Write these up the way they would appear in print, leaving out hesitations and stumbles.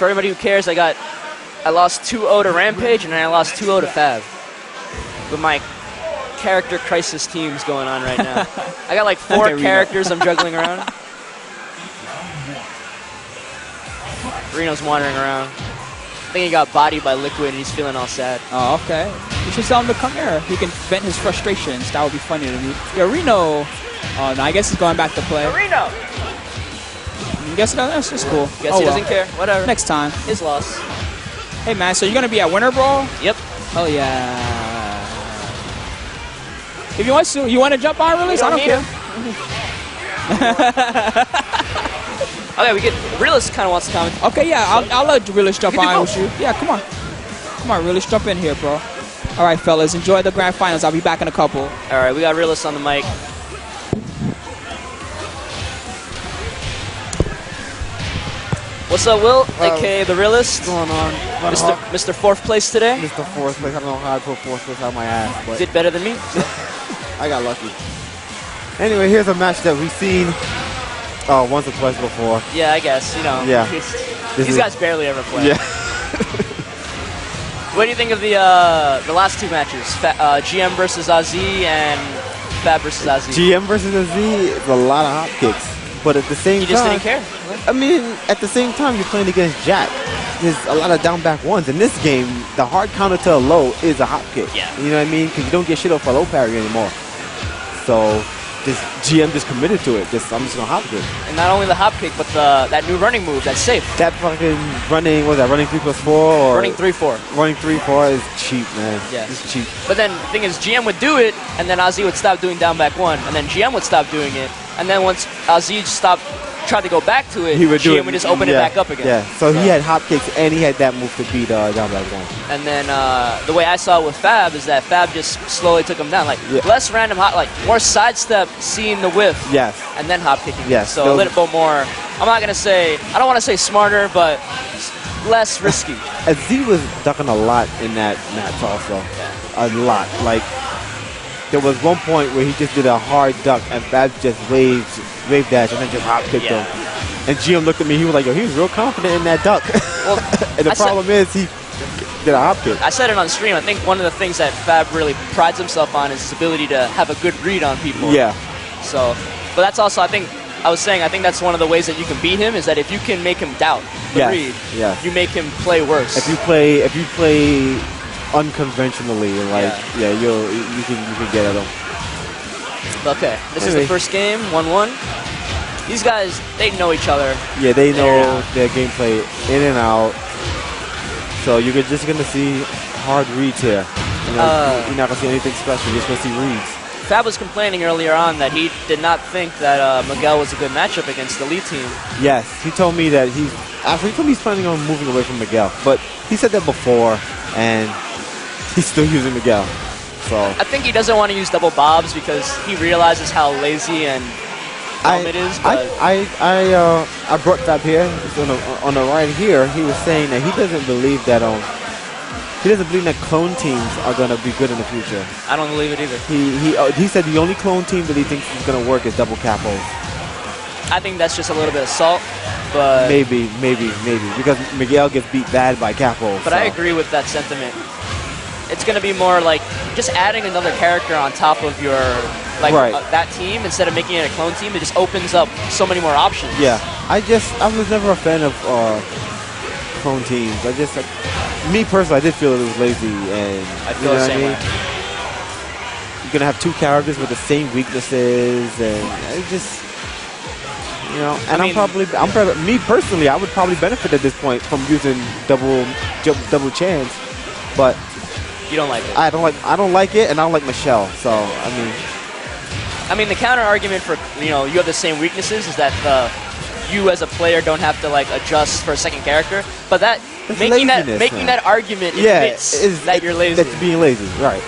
for everybody who cares, I lost 2-0 to Rampage, and then I lost 2-0 to Fab. With my character crisis teams going on right now. I got like 4 characters I'm juggling around. Reno's wandering around. I think he got bodied by Liquid and he's feeling all sad. Oh, okay. You should tell him to come here. He can vent his frustrations. That would be funny to me. Yeah, Reno. Oh, no, I guess he's going back to play. Reno! I guess that's just cool. Guess he doesn't care. Whatever. Next time. His loss. Hey, man, so you're going to be at Winter Brawl? Yep. Oh, yeah. If you want to jump on release, I don't care. Okay, we get Realist kind of wants to comment. Okay, yeah, I'll let Realist jump on with you. Yeah, come on. Come on, Realist, jump in here, bro. All right, fellas, enjoy the grand finals. I'll be back in a couple. All right, we got Realist on the mic. What's up, Will? AKA the Realist. What's going on? Mr. Fourth place today. Mr. Fourth place. I don't know how I put fourth place out my ass, but did better than me. I got lucky. Anyway, here's a match that we've seen once or twice before. Yeah, I guess. You know. Yeah. These guys barely ever play. Yeah. What do you think of the last 2 matches? GM versus Azzy and Fab versus Azzy. GM versus Azzy is a lot of hop kicks, but at the same time, you just didn't care. I mean, at the same time, you're playing against Jack. There's a lot of down back ones. In this game, the hard counter to a low is a hop kick. Yeah. You know what I mean? Because you don't get shit off a low parry anymore. So this GM just committed to it. I'm just gonna hop kick. And not only the hop kick, but that new running move that's safe. That fucking running, what was that, running 3+4? Or running 3-4. Running 3-4 is cheap, man. Yeah. It's cheap. But then the thing is, GM would do it, and then Azzy would stop doing down back 1, and then GM would stop doing it, and then once Azzy tried to go back to it, GM would just open it back up again. Yeah, so he had hop kicks, and he had that move to beat down back 1. And then the way I saw it with Fab is that Fab just slowly took him down. Like, less random hop, like, more sidestep, seeing the whiff. Yes. And then hop kicking. Yes. So a little bit more, I don't want to say smarter, but less risky. Z was ducking a lot in that match also. Yeah. A lot. Like, there was one point where he just did a hard duck, and Fab just wave dash, and then just hop kicked him. And GM looked at me, he was like, yo, he was real confident in that duck. Well, and the problem is he did a hop kick. I said it on stream. I think one of the things that Fab really prides himself on is his ability to have a good read on people. Yeah. So, but that's also, I think that's one of the ways that you can beat him is that if you can make him doubt the read, you make him play worse. If you play unconventionally, like you can get at him. Okay, this is the first game, 1-1. These guys, they know each other. Yeah, they know their gameplay in and out. So you're just gonna see hard reads here. You're not gonna see anything special. You're just gonna see reads. Fab was complaining earlier on that he did not think that Miguel was a good matchup against the lead team. Yes, he told me that he told me he's planning on moving away from Miguel, but he said that before, and he's still using Miguel. So I think he doesn't want to use double bobs because he realizes how lazy and dumb it is. But I brought Fab here on the right here. He was saying that he doesn't believe that clone teams are gonna be good in the future. I don't believe it either. He said the only clone team that he thinks is gonna work is double capos. I think that's just a little bit of salt, but maybe because Miguel gets beat bad by capos. But I agree with that sentiment. It's going to be more like just adding another character on top of your that team instead of making it a clone team. It just opens up so many more options. Yeah, I was never a fan of clone teams. Me personally, I did feel it was lazy, and I feel the same way. You're gonna have 2 characters with the same weaknesses, and it just. And me personally, I would probably benefit at this point from using double chance, but you don't like it. I don't like it, and I don't like Michelle. So I mean, the counter argument for you have the same weaknesses is that you as a player don't have to like adjust for a second character, but making that argument admits that you're lazy. That's being lazy, right?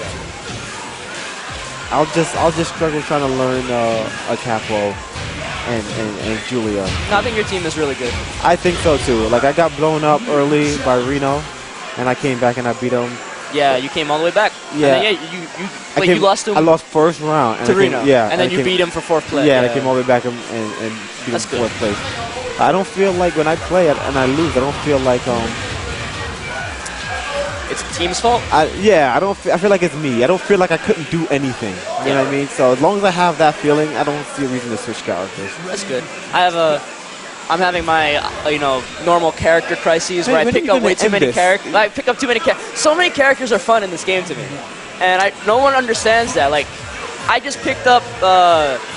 I'll just struggle trying to learn a capo. And Julia. No, I think your team is really good. I think so too. Like I got blown up early by Reno, and I came back and I beat him. Yeah, you came all the way back. Yeah, and then, you lost to him. I lost first round to Reno. Yeah, and then you beat him for 4th place. Yeah, and I came all the way back and beat him for 4th place. I don't feel like when I play it and I lose, I don't feel like it's the team's fault. Yeah, I feel like it's me. I don't feel like I couldn't do anything. You know what I mean? So as long as I have that feeling, I don't see a reason to switch characters. That's good. I'm having my normal character crises where I pick up way too many characters. I pick up too many characters. So many characters are fun in this game to me, and no one understands that. Like, I just picked up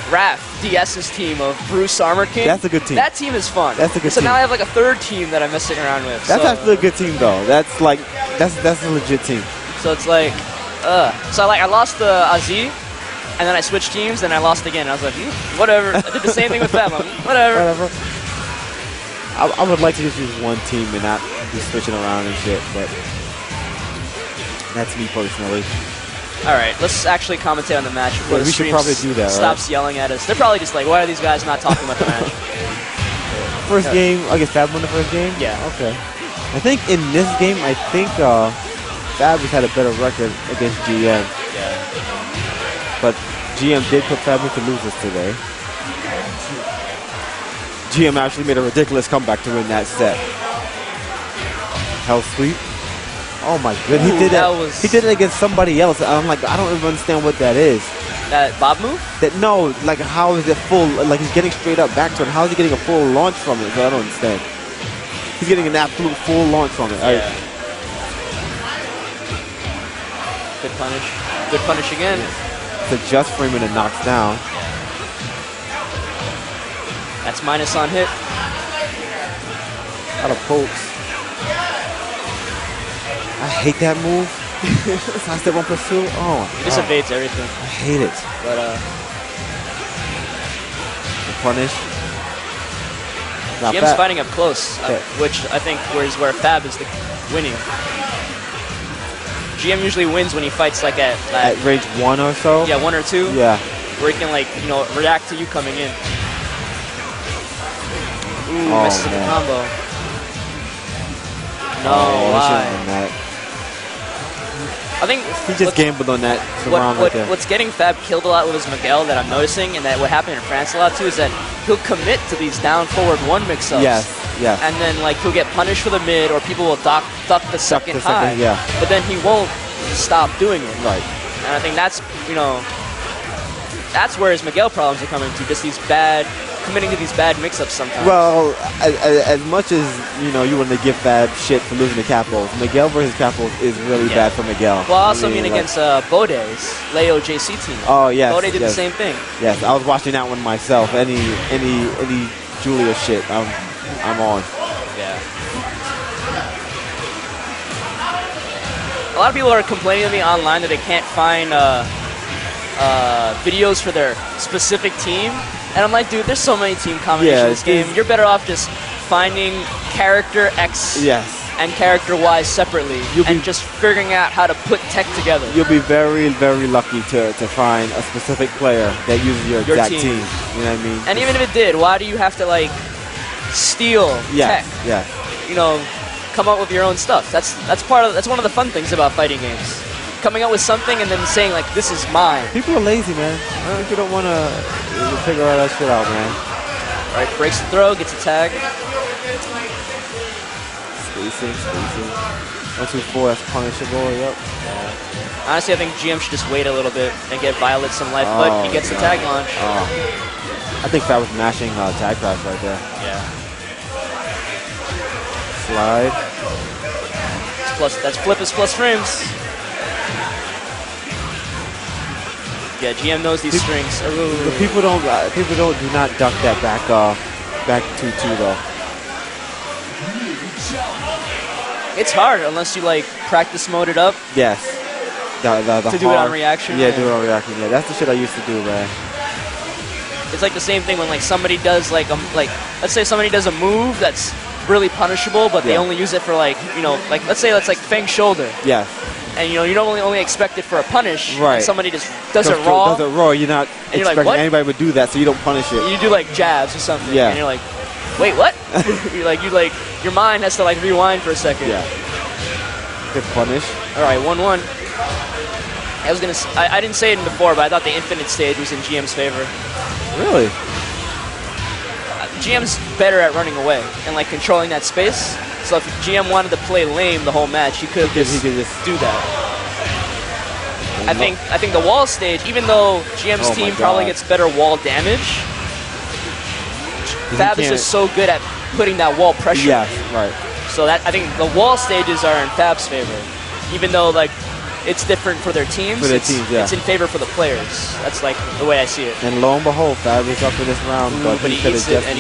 Raph DS's team of Bruce Armor King. That's a good team. That team is fun. That's a good team. So now I have like a third team that I'm messing around with. That's actually a good team though. That's a legit team. So it's like, so I lost the Aziz, and then I switched teams, and I lost again. I was like, whatever. I did the same thing with Fab. Whatever. I would like to just use one team and not be switching around and shit, but that's me personally. All right, let's actually commentate on the match before the stream stops yelling at us. They're probably just like, why are these guys not talking about the match? First game, I guess Fab won the first game? Yeah. Okay. I think in this game, Fab has had a better record against GM. Yeah. But GM did put Fab into losers today. GM actually made a ridiculous comeback to win that set. Hell sweep. Oh my goodness, he did that. He did it against somebody else. I'm like, I don't even understand what that is. That Bob move? No, like how is it full? Like he's getting straight up back to it. How is he getting a full launch from it? So I don't understand. He's getting an absolute full launch from it. Yeah. Good punish. Good punish again. The just frame and it knocks down. That's minus on hit. Out of pokes. I hate that move. Side step on pursuit. Oh. He just evades everything. I hate it. But the punish. GM's fighting up close, which I think is where Fab is winning. GM usually wins when he fights like at range 1 or so. Yeah, 1 or 2. Yeah. Where he can react to you coming in. Ooh, misses the combo. No, why? I think he just gambled on that. What's getting Fab killed a lot with his Miguel that I'm noticing, and that what happened in France a lot too, is that he'll commit to these down forward 1 mix-ups. Yes. And then he'll get punished for the mid, or people will duck the second high. Yeah. But then he won't stop doing it. Right. And I think that's where his Miguel problems are coming to, just committing to these bad mix-ups sometimes. Well, as much as you want to give Fab shit for losing the Capos, Miguel versus Capos is really bad for Miguel. Well, I also mean against Bode's Leo JC team. Oh yes, Bode did the same thing. Yes, I was watching that one myself. Any Julia shit, I'm on. Yeah. A lot of people are complaining to me online that they can't find videos for their specific team. And I'm like, dude, there's so many team combinations in this game. You're better off just finding character X and character Y separately and just figuring out how to put tech together. You'll be very, very lucky to find a specific player that uses your exact team. You know what I mean? And even if it did, why do you have to, steal tech? Yeah. Come up with your own stuff. That's one of the fun things about fighting games. Coming up with something and then saying, this is mine. People are lazy, man. People don't want to figure all that shit out, man. All right, breaks the throw, gets a tag. Spacing. 1-2-4, that's punishable, yep. Yeah. Honestly, I think GM should just wait a little bit and get Violet some life, but he gets the tag launch. I think Fab was mashing tag crash right there. Yeah. Slide. That's flip is plus frames. Yeah, GM knows these strings. People do not duck that back 2-2 though. It's hard unless you practice mode it up. Yes. To do it on reaction. Yeah, do it on reaction. Yeah, that's the shit I used to do, man. It's the same thing when somebody does let's say somebody does a move that's really punishable, but they only use it for let's say that's Fang's shoulder. Yeah. And you don't only expect it for a punish. Right. Somebody just does it raw. You're not expecting anybody would do that, so you don't punish it. You do jabs or something. Yeah. And you're like, wait, what? Your mind has to rewind for a second. Yeah. Good punish. All right, 1-1. I didn't say it before, but I thought the infinite stage was in GM's favor. Really? GM's better at running away and like controlling that space. So if GM wanted to play lame the whole match, he could just do that. I think the wall stage, even though GM's team probably gets better wall damage, Fab is just so good at putting that wall pressure. Yeah, right. So that I think the wall stages are in Fab's favor, even though like it's different for their teams. For their teams, yeah. It's in favor for the players. That's like the way I see it. And lo and behold, Fab is up for this round, but he eats it, and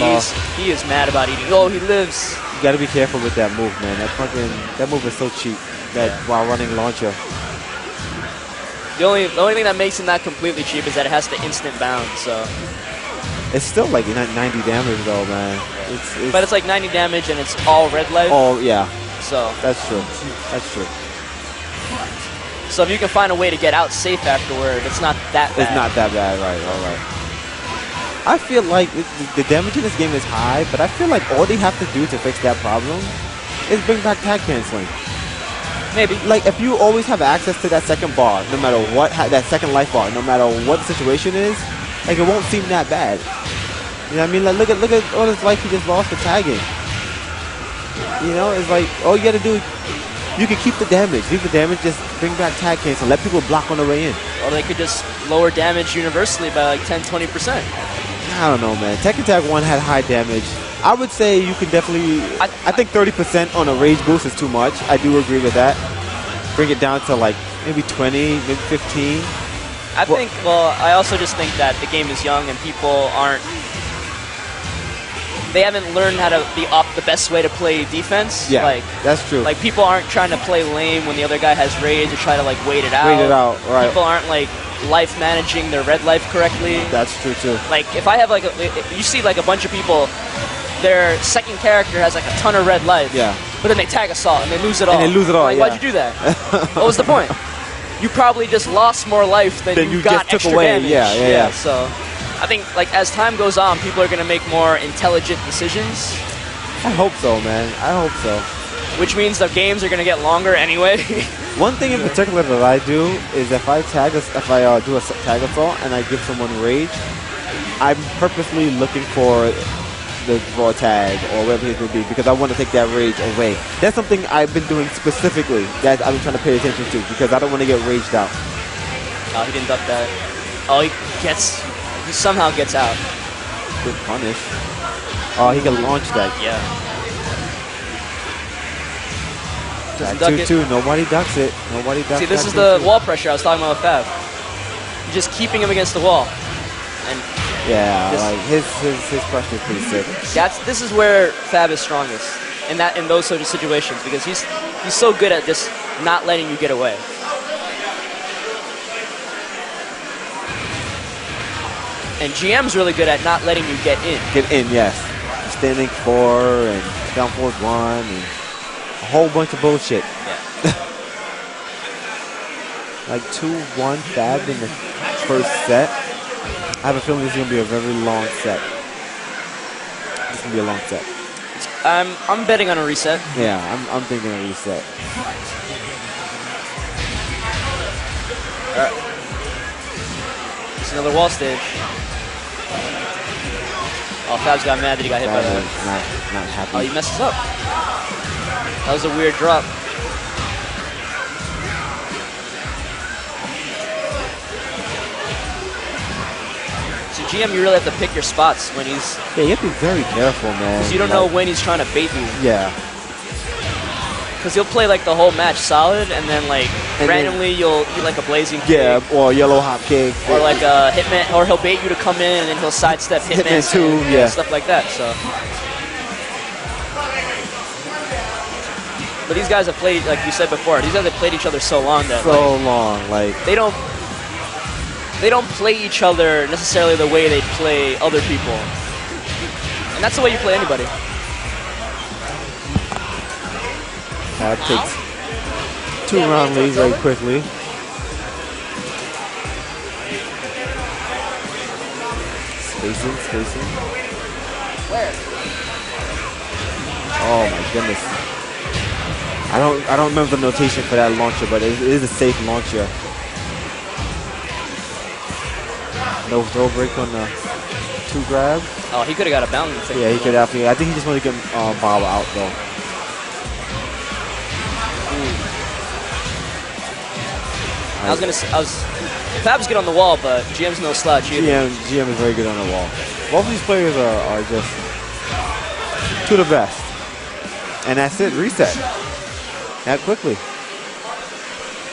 he is mad about eating. Oh, he lives. You gotta be careful with that move, man. That move is so cheap. That while running launcher. The only thing that makes it not completely cheap is that it has the instant bound. So it's still like 90 damage though, man. But it's like 90 damage and it's all red life. Oh yeah. So that's true. That's true. So if you can find a way to get out safe afterward, it's not that bad. It's not that bad, right? All right. I feel like the damage in this game is high, but I feel like all they have to do to fix that problem is bring back tag canceling. Maybe. Like, if you always have access to that second bar, no matter what, that second life bar, no matter what the situation is, like, it won't seem that bad. You know what I mean? Like, look at all this life he just lost for tagging. You know, it's like, all you gotta do, you can keep the damage. Leave the damage, just bring back tag cancel, let people block on the way in. Or they could just lower damage universally by like 10-20%. I don't know, man. Tekken Tag 1 had high damage. I would say you can definitely... I think 30% on a rage boost is too much. I do agree with that. Bring it down to like maybe 20, maybe 15. I also just think that the game is young and people aren't... They haven't learned how to be up the best way to play defense. Yeah, like, that's true. Like, people aren't trying to play lame when the other guy has rage or try to, like, wait it out. Wait it out, right. People aren't, like, life managing their red life correctly. That's true, too. Like, if I have, like, you see, like, a bunch of people, their second character has, like, a ton of red life. Yeah. But then they tag assault and they lose it all. And they lose it all, like, yeah. why'd you do that? What was the point? You probably just lost more life than you got just extra took away. damage. Yeah. So, I think, like, as time goes on, people are going to make more intelligent decisions. I hope so, man. I hope so. Which means the games are going to get longer anyway. One thing in particular that I do is if I do a tag assault and I give someone rage, I'm purposely looking for the raw tag or whatever it would be because I want to take that rage away. That's something I've been doing specifically that I've been trying to pay attention to because I don't want to get raged out. Oh, he didn't duck that. Oh, he somehow gets out. Good punish. Oh, he can launch that. Yeah. Doesn't duck it. Nobody ducks it. Nobody ducks it. See, this is the wall pressure I was talking about with Fab. You're just keeping him against the wall. And yeah, like his pressure is pretty sick. This is where Fab is strongest in those sort of situations because he's so good at just not letting you get away. And GM's really good at not letting you get in. Get in, yes. Standing 4 and down forward 1 and a whole bunch of bullshit. Yeah. Like 2-1 Fab in the first set. I have a feeling this is gonna be a very long set. This is gonna be a long set. I'm betting on a reset. Yeah, I'm thinking a reset. All right. It's another wall stage. Oh, Fab's got mad that he got hit by that. Not happy. Oh, he messes up. That was a weird drop. So GM, you really have to pick your spots when he's... Yeah, you have to be very careful, man. Because you don't know when he's trying to bait you. Yeah. Because he'll play like the whole match solid, and then like randomly you'll eat like a blazing kick. Yeah, or yellow hop kick. Or like a hitman, or he'll bait you to come in, and then he'll sidestep Hitman 2, yeah. stuff like that. So, but these guys have played, like you said before, these guys have played each other so long that they don't play each other necessarily the way they play other people, and that's the way you play anybody. That takes 2-round lead very quickly. Spacing. Where? Oh my goodness. I don't remember the notation for that launcher, but it is a safe launcher. No throw break on the 2 grabs. Oh, he could have got a bounding thing. Yeah, he could definitely. I think he just wanted to get Bob out though. I was Fab's good on the wall, but GM's no slouch either. GM is very good on the wall. Both of these players are just to the best. And that's it, reset. That quickly.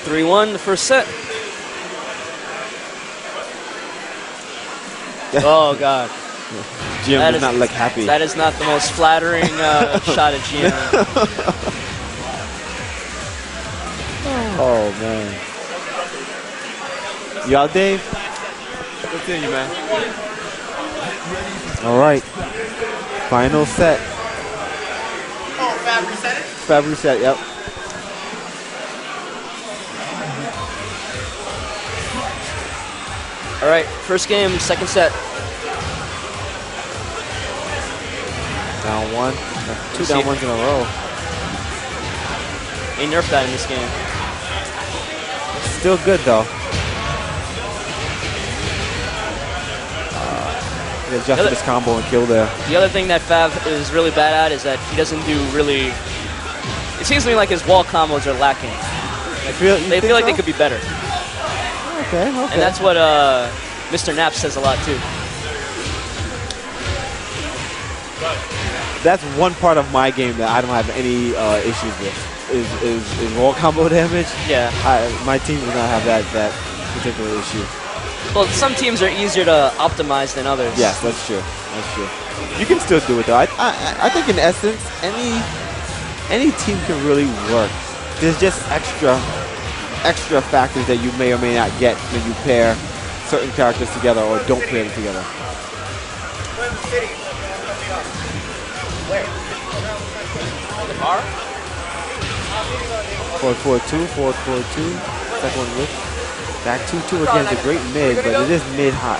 3-1 the first set. Oh God. GM does not look happy. That is not the most flattering shot at GM. Oh man. You out, Dave? Good seeing you, man. All right. Final set. Oh, Fab reset it? Fab reset, yep. All right, first game, second set. Down 1. 2 down ones in a row. They nerfed that in this game. Still good though. He adjusted his combo and kill there. The other thing that Fab is really bad at is that he doesn't do really. It seems to me like his wall combos are lacking. Like they feel like they could be better. Okay. And that's what Mr. Knapp says a lot too. That's one part of my game that I don't have any issues with. Is wall combo damage. Yeah. My team does not have that particular issue. Well, some teams are easier to optimize than others. Yes, that's true. That's true. You can still do it though. I think in essence, any team can really work. There's just extra factors that you may or may not get when you pair certain characters together or don't pair them together. Where? The bar? 4-4-2, 4-4-2. Second one with. Back 2-2 against a great mid, but it is mid-high.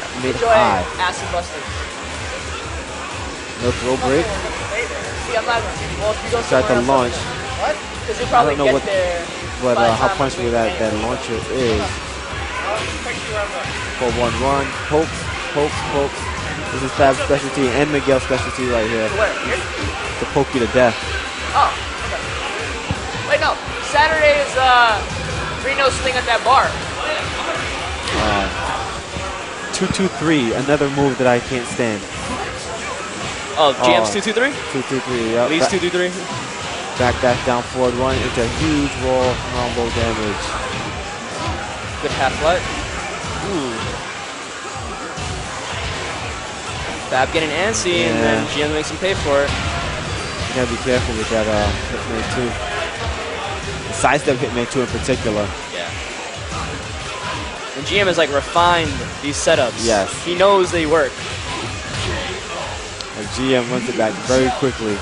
Acid buster. No throw break. See, I'm not. Well, if you go Start the launch. What? Because you I probably don't know get there. how punchable that launcher is. 4-1-1. Pokes. This is Fab's specialty and Miguel's specialty right here. To poke you to death. Oh, okay. Wait, no. Saturday is Reno's thing at that bar. 2-2-3, another move that I can't stand. Oh, GM's 2-2-3? 2-2-3, yep. Lee's 2-2-3. Back dash down forward 1 into huge wall combo damage. Good half light. Ooh. Fab getting antsy, and then GM makes him pay for it. You gotta be careful with that Hitman 2. The sidestep Hitman 2 in particular. Yeah. And GM has like refined these setups. Yes. He knows they work. And GM runs it back very quickly.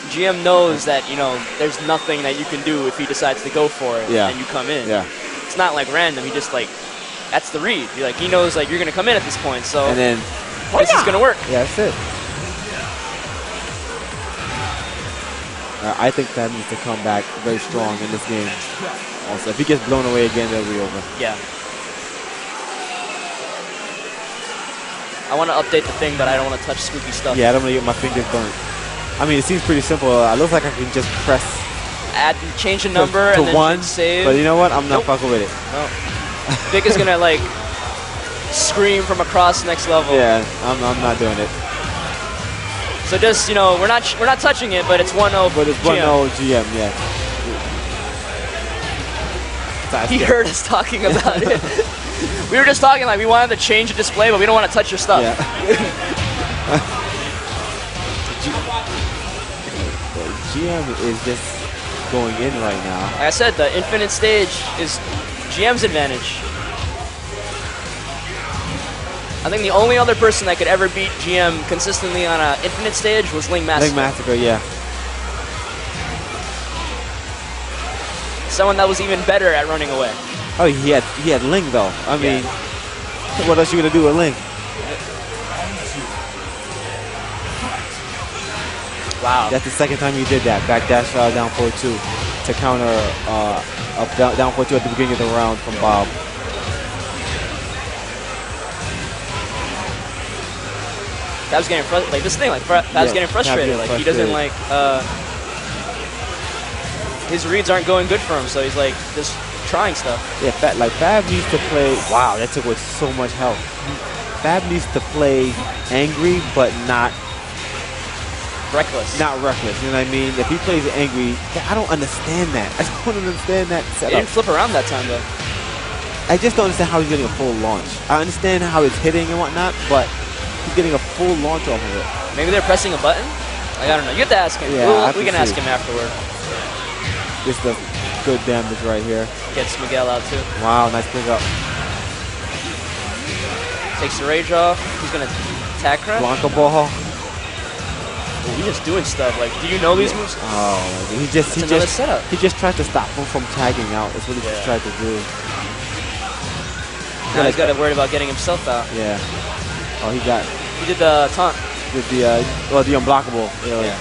GM knows that, you know, there's nothing that you can do if he decides to go for it and you come in. Yeah. It's not like random. He just like, that's the read. He knows like you're going to come in at this point, so and then, this is going to work. Yeah, that's it. I think Fab needs to come back very strong in this game. Also, if he gets blown away again, that'll be over. Yeah. I want to update the thing, but I don't want to touch spooky stuff. Yeah, I don't want to get my fingers burnt. I mean, it seems pretty simple. It looks like I can just press change the number to and then 1, save. but you know what? I'm not fucking with it. No. Vic is gonna like scream from across next level. Yeah, I'm not doing it. So just, you know, we're not touching it, but it's 1-0. But it's 1-0 GM, yeah. He heard us talking about it. We were just talking like we wanted to change the display, but we don't want to touch your stuff. Yeah. GM is just going in right now. Like I said, the infinite stage is GM's advantage. I think the only other person that could ever beat GM consistently on an infinite stage was Ling Massacre. Ling Massacre, yeah. Someone that was even better at running away. Oh, he had Ling though. I mean, what else you gonna do with Ling? Wow. That's the second time he did that. Back dash down 4-2 to counter down 4-2 at the beginning of the round from Bob. Fab's getting frustrated. Like this thing, like Fab's getting frustrated. Like he doesn't like his reads aren't going good for him, so he's like just trying stuff. Yeah, Fab needs to play. Wow, that took away so much health. Fab needs to play angry, but not reckless. Not reckless. You know what I mean? If he plays angry, I don't understand that. I don't understand that setup. He didn't flip around that time though. I just don't understand how he's getting a full launch. I understand how he's hitting and whatnot, but he's getting a full launch off of it. Maybe they're pressing a button? Like, I don't know. You have to ask him. Yeah, we can ask him afterward. This does good damage right here. Gets Miguel out too. Wow, nice pickup. Takes the rage off. He's going to attack crash. Blanca ball. Oh, he's just doing stuff. Like, do you know these moves? Oh, he just tried to stop him from tagging out. That's what he just tried to do. Now he's got to worry about getting himself out. Yeah. Oh, he did the taunt. Did the unblockable. Yeah.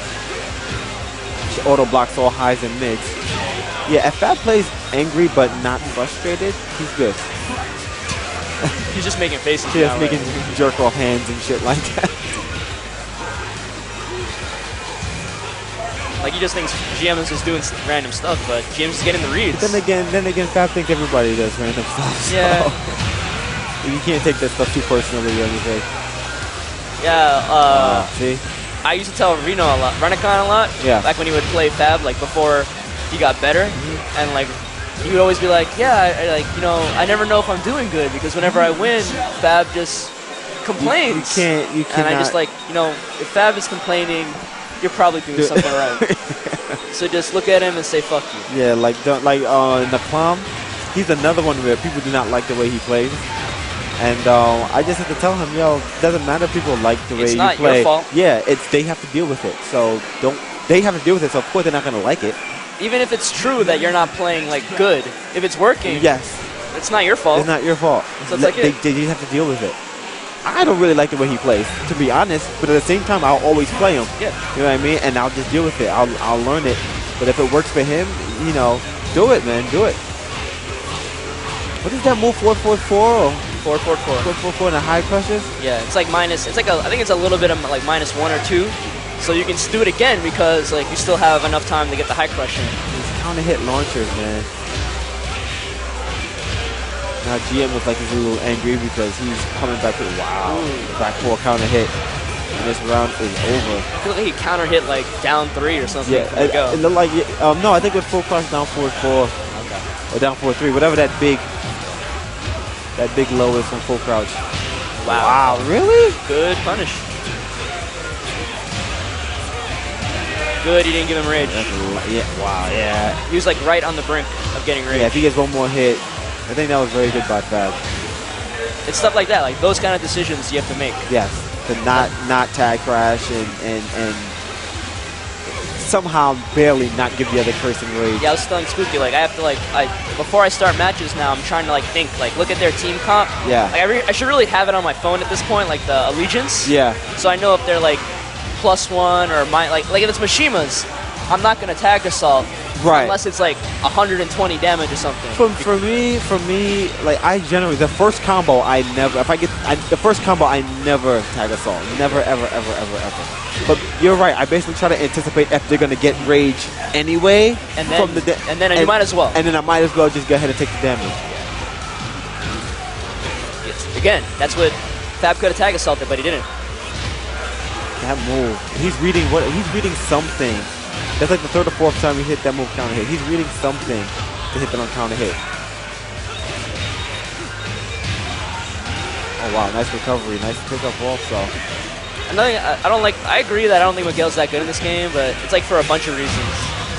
Auto blocks all highs and mids. Yeah, if Fab plays angry but not frustrated, he's good. He's just making faces. He's just making jerk off hands and shit like that. Like he just thinks GM is just doing random stuff, but GM's just getting the reads. But then again, Fab thinks everybody does random stuff. Yeah. So you can't take that stuff too personally or anything. Yeah. See. I used to tell Renekon a lot. Yeah. Back when he would play Fab, like before he got better, and like he would always be like, yeah, I never know if I'm doing good because whenever I win, Fab just complains. You can't. And I just like, if Fab is complaining, you're probably doing something right. So just look at him and say fuck you. Yeah, like in the Plum, he's another one where people do not like the way he plays. And I just have to tell him, it doesn't matter if people like the way you play. It's not your fault. Yeah, they have to deal with it. So they have to deal with it. So of course they're not going to like it. Even if it's true that you're not playing like good, if it's working, yes, it's not your fault. It's not your fault. So it's like they just have to deal with it. I don't really like the way he plays, to be honest. But at the same time, I'll always play him. Yeah. You know what I mean? And I'll just deal with it. I'll learn it. But if it works for him, do it, man. Do it. What is that move? 4-4-4 or 4-4-4. 4-4-4 in the high crushes? Yeah, it's like minus. It's like I think it's a little bit of like -1 or 2. So you can do it again because like you still have enough time to get the high crush in. These counter hit launchers, man. Now GM looks like he's a little angry because he's coming back to back 4 counter hit. And this round is over. I feel like he counter hit like down 3 or something. Yeah, it looked like no, I think with full crush down 4-4. Okay. Or down 4-3, whatever that big low is from full crouch. Wow. Really? Good punish. Good, he didn't give him rage. Yeah. He was like right on the brink of getting rage. Yeah, if he gets one more hit, I think that was very good by Fab. It's stuff like that, like those kind of decisions you have to make. Yes, to not tag crash and somehow barely not give the other person rage. Yeah, I was telling Spooky, like I have to before I start matches now, I'm trying to think, look at their team comp. Yeah. Like, I should really have it on my phone at this point, like the allegiance. Yeah. So I know if they're like +1 or like if it's Mishima's, I'm not gonna tag assault. Right. Unless it's like 120 damage or something. For me, like I generally the first combo I never tag assault. Never ever. But you're right. I basically try to anticipate if they're gonna get rage anyway. And then you might as well. And then I might as well just go ahead and take the damage. Yes. Again, that's what Fab could have tag assaulted, but he didn't. That move. He's reading something. That's like the 3rd or 4th time he hit that move counter hit. He's reading something to hit that on counter hit. Oh wow, nice recovery, nice pickup also. Another thing I don't like. I agree that I don't think Miguel's that good in this game, but it's like for a bunch of reasons.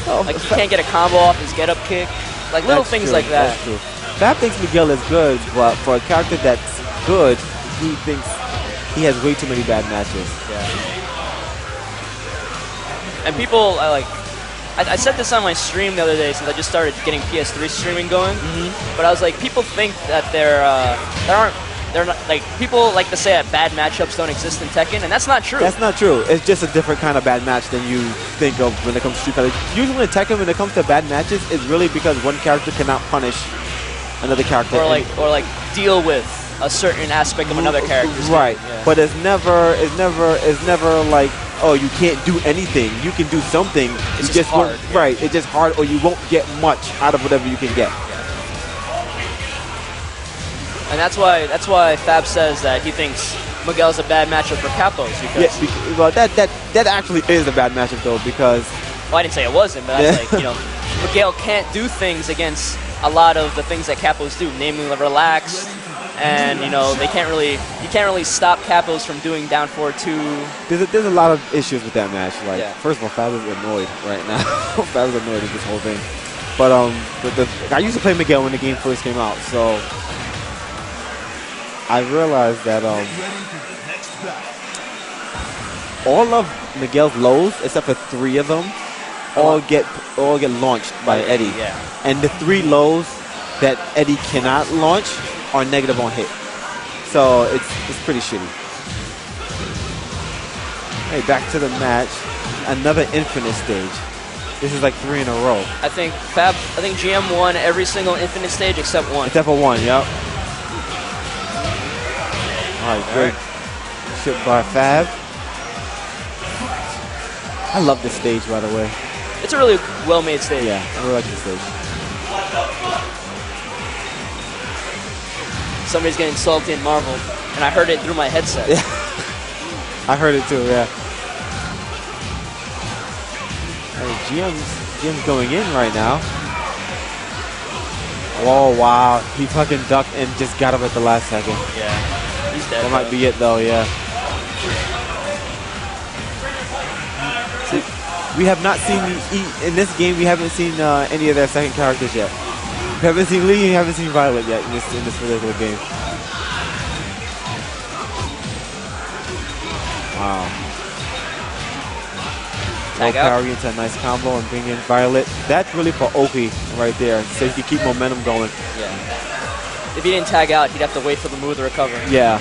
Oh, like he can't get a combo off his get up kick, like little things like that. That's true. Fab thinks Miguel is good, but for a character that's good, he thinks he has way too many bad matches. Yeah. And people, I said this on my stream the other day since I just started getting PS3 streaming going. But I was like, people think that they're not like people like to say that bad matchups don't exist in Tekken, and that's not true. That's not true. It's just a different kind of bad match than you think of when it comes to Street Fighter. Usually in Tekken, when it comes to bad matches, it's really because one character cannot punish another character, or like deal with a certain aspect of another character's right. game. Yeah. But it's never like, oh, you can't do anything. You can do something. It's you just hard. Won't, yeah. Right. It's just hard, or you won't get much out of whatever you can get. And that's why Fab says that he thinks Miguel's a bad matchup for Capos. Because well, that actually is a bad matchup though, because well, I didn't say it wasn't, but I was like, Miguel can't do things against a lot of the things that Capos do, namely relax, and you can't really stop Capos from doing down forward 2. There's a lot of issues with that match. Like, first of all, Fab is annoyed right now. Fab is annoyed with this whole thing. But I used to play Miguel when the game first came out, so I realized that all of Miguel's lows, except for 3 of them, all get launched by Eddie. Yeah. And the 3 lows that Eddie cannot launch are negative on hit. So it's pretty shitty. Hey, back to the match. Another infinite stage. This is like 3 in a row. I think GM won every single infinite stage except 1. Except for 1, yep. All right, good shit by Fab. I love this stage, by the way. It's a really well-made stage. Yeah, I really like this stage. Somebody's getting salty and marveled, and I heard it through my headset. Yeah. I heard it too, yeah. Hey, GM's going in right now. Whoa, wow. He fucking ducked and just got up at the last second. Yeah, he's dead. That might be it, though, yeah. See, we have not seen, in this game, we haven't seen any of their second characters yet. We haven't seen Lee, we haven't seen Violet yet in this particular game. Wow. Low parry into a nice combo and bring in Violet. That's really for OP right there, so he can keep momentum going. Yeah. If he didn't tag out, he'd have to wait for the move to recover. Yeah.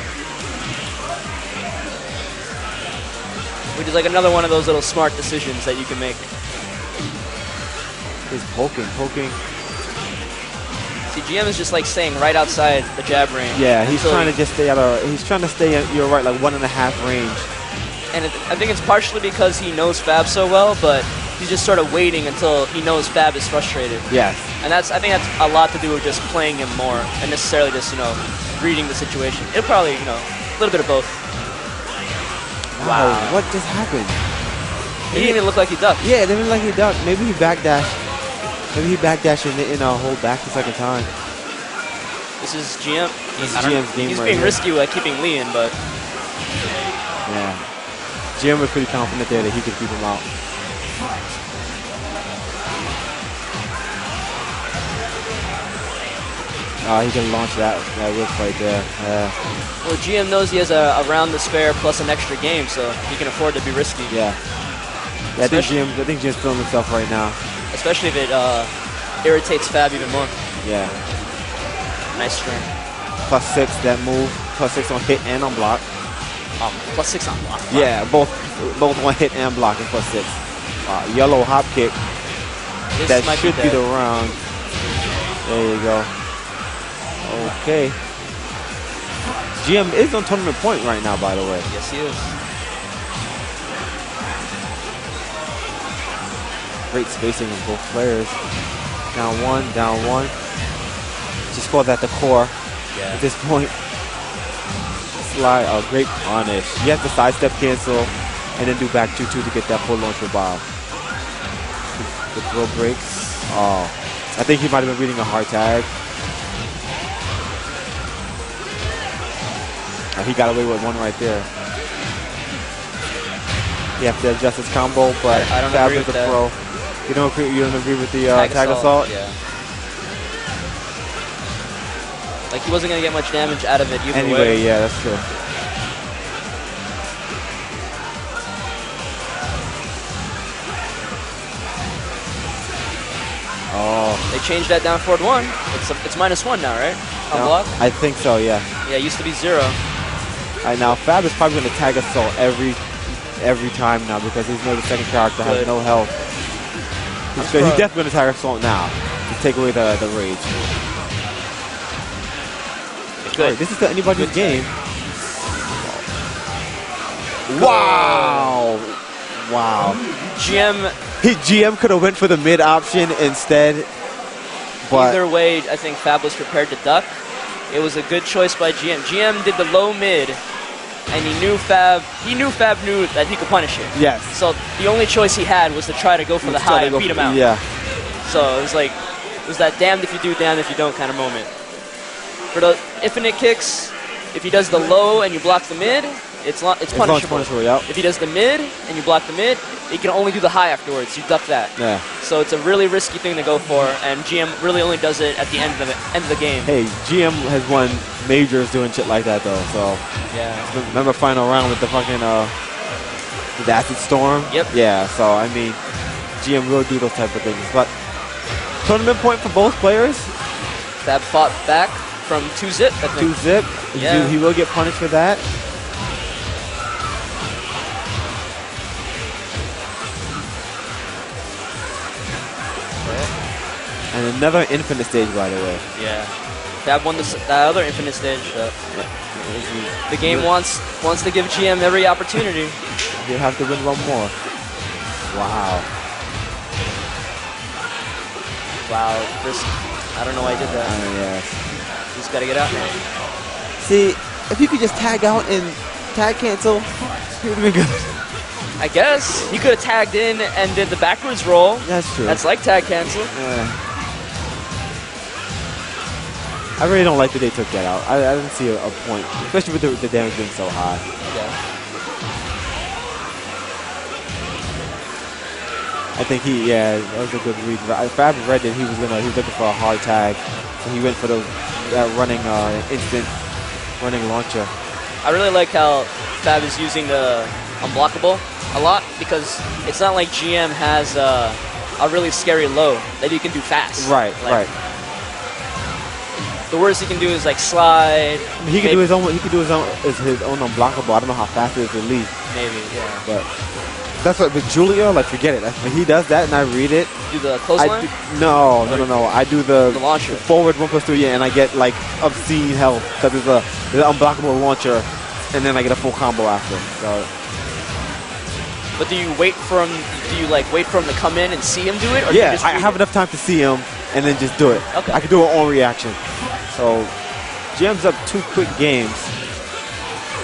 Which is like another one of those little smart decisions that you can make. He's poking. See, GM is just like staying right outside the jab range. Yeah, he's trying to just stay he's trying to stay at, you're right, like 1.5 range. And I think it's partially because he knows Fab so well, but he's just sort of waiting until he knows Fab is frustrated. Yes. And I think that's a lot to do with just playing him more and necessarily just, reading the situation. It'll probably, a little bit of both. Wow. What just happened? He didn't even look like he ducked. Yeah, it didn't look like he ducked. Maybe he backdashed. Maybe he backdashed and hold back the second time. This is GM. GM's game he's right being here. risky with keeping Lee in, but... Yeah. GM was pretty confident there that he could keep him out. He can launch that whip right there. Well, GM knows he has a round to spare plus an extra game, so he can afford to be risky. Yeah. I think GM's feeling himself right now. Especially if it irritates Fab even more. Yeah. Nice string. +6 that move. +6 on hit and on block. +6 on block. Yeah, both on hit and block and +6. Yellow hop kick. That should be the round. There you go. Okay. GM is on tournament point right now, by the way. Yes, he is. Great spacing of both players. Down one. Just call that the core at this point. Slide, great punish. You have to sidestep cancel and then do back 2-2 to get that full launch revive. The throw breaks. I think he might have been reading a hard tag. He got away with one right there. You have to adjust his combo, but I don't agree with that. Pro. You don't agree with the tag assault? Yeah. Like, he wasn't going to get much damage out of it either way. Anyway, yeah, that's true. They changed that down forward 1. It's -1 now, right? On block? I think so, yeah. Yeah, it used to be 0. Alright, now Fab is probably going to tag assault every time now because he's the second character has no health. He's definitely going to tag assault now to take away the rage. Good. Right, this is anybody's game. Wow. Wow. GM could have went for the mid option instead. But either way, I think Fab was prepared to duck. It was a good choice by GM. GM did the low mid, and he knew Fab knew that he could punish it. Yes. So the only choice he had was to try to go for the high and beat him out. Yeah. So it was like, it was that damned if you do, damned if you don't kind of moment. For the infinite kicks, if he does the low and you block the mid, it's punishable. Yep. If he does the mid and you block the mid, he can only do the high afterwards. You duck that. Yeah. So it's a really risky thing to go for, and GM really only does it at the end of the game. Hey, GM has won majors doing shit like that though. So yeah. Remember final round with the fucking the acid storm? Yep. Yeah. So I mean, GM will do those type of things. But tournament point for both players. Fab fought back from 2-zip. 2-zip. Yeah. He will get punished for that. And another infinite stage, by the way. Yeah. Fab won that other infinite stage. The game wants to give GM every opportunity. You have to win one more. Wow. Wow. I don't know why I did that. Yes. Just got to get out now. See, if you could just tag out and tag cancel, it would have been good. I guess. He could have tagged in and did the backwards roll. That's true. That's like tag cancel. Yeah. I really don't like that they took that out. I didn't see a point, especially with the damage being so high. Yeah. I think that was a good read. Fab read that he was looking for a hard tag, so he went for that running instant running launcher. I really like how Fab is using the unblockable a lot, because it's not like GM has a really scary low that you can do fast. Right. The worst he can do is like slide. I mean, he can do his own. He can do his own unblockable. I don't know how fast it is to leave. Maybe, yeah. But that's what with Julia, like forget it. When he does that and I read it. Do the clothesline? No. I do the launcher. Forward 1+3, and I get like obscene health because there's an unblockable launcher, and then I get a full combo after. So. But do you wait for him? Do you like wait for him to come in and see him do it? Or Yeah, I have enough time to see him and then just do it. Okay. I can do it on reaction. So, GM's up 2 quick games.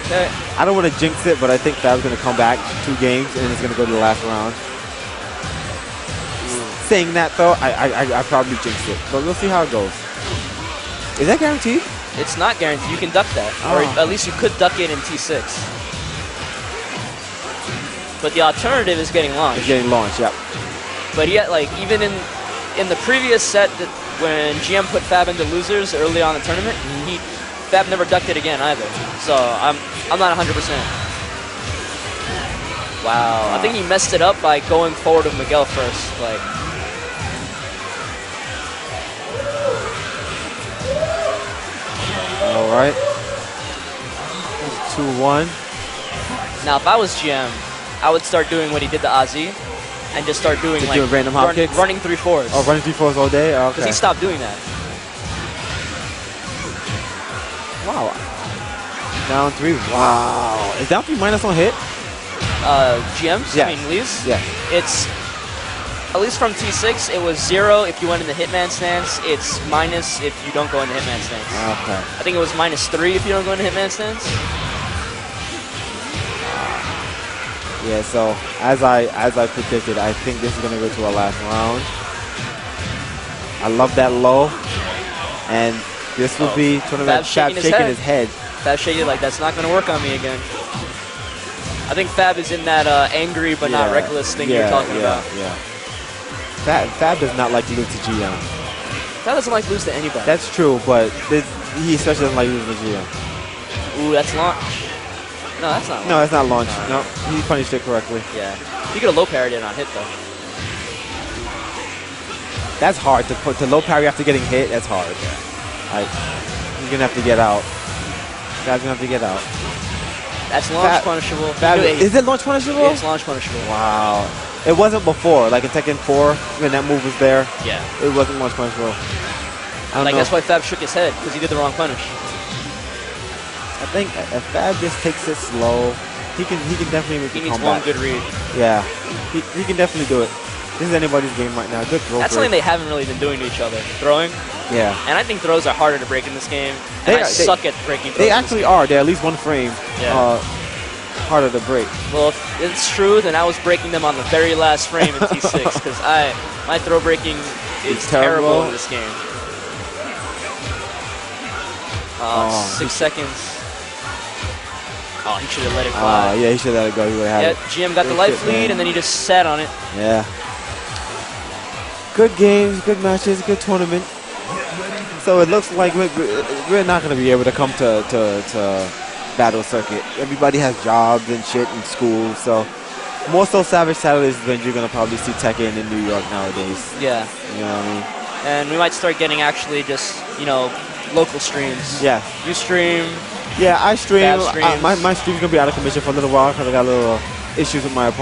Okay. I don't want to jinx it, but I think Fab's going to come back 2 games and it's going to go to the last round. Saying that though, I probably jinxed it, but we'll see how it goes. Is that guaranteed? It's not guaranteed. You can duck that, or at least you could duck it in T6. But the alternative is getting launched. It's getting launched, yeah. But yet, like even in the previous set, when GM put Fab into losers early on in the tournament, Fab never ducked it again either. So I'm not 100%. Wow, I think he messed it up by going forward with Miguel first. Like. All right. 2-1. Now, if I was GM, I would start doing what he did to Ozzy and just start doing like random hop kicks? running 3-4s. Oh, running 3-4s all day? Okay. Because he stopped doing that. Wow. Down 3. Wow. Is down 3 minus on hit? GMs? Yeah. I mean, Lee's? Yeah. It's, at least from T6, it was 0 if you went in the Hitman stance. It's minus if you don't go in the Hitman stance. Okay. I think it was -3 if you don't go in the Hitman stance. Yeah, so as I predicted, I think this is gonna go to our last round. I love that low, and this will be tournament Fab shaking his head. Fab shaking like that's not gonna work on me again. I think Fab is in that angry but not reckless thing you're talking about. Yeah. Fab does not like to lose to GM. Fab doesn't like to lose to anybody. That's true, but he especially doesn't like losing to GM. Ooh, that's launch. No, that's not launch. No, that's not launch. No, he punished it correctly. Yeah. You could have low parried it on hit, though. That's hard to low parry after getting hit. That's hard. He's gonna have to get out. Fab's gonna have to get out. That's launch punishable. Is it launch punishable? Yeah, it's launch punishable. Wow. It wasn't before. Like in Tekken 4, when that move was there. Yeah. It wasn't launch punishable. I guess why Fab shook his head, because he did the wrong punish. I think if Fab just takes it slow, he can definitely make He a needs comeback. one good read. Yeah, he can definitely do it. This is anybody's game right now. Good throw. That's something they haven't really been doing to each other. Throwing. Yeah. And I think throws are harder to break in this game. And I suck at breaking throws. They actually are. They're at least one frame harder to break. Well, if it's true, then I was breaking them on the very last frame in T6 because my throw breaking is terrible in this game. 6 seconds. Oh, he should have let it fly. Yeah, he should have let it go. He would have had it. GM got the life lead, and then he just sat on it. Yeah. Good games, good matches, good tournament. So it looks like we're not going to be able to come to Battle Circuit. Everybody has jobs and shit in school, so more so Savage Saturdays than you're going to probably see Tekken in New York nowadays. Yeah. You know what I mean? And we might start getting actually just, local streams. Yeah. You stream. Yeah, I stream. My my stream's going to be out of commission for a little while because I got a little issues with my apartment.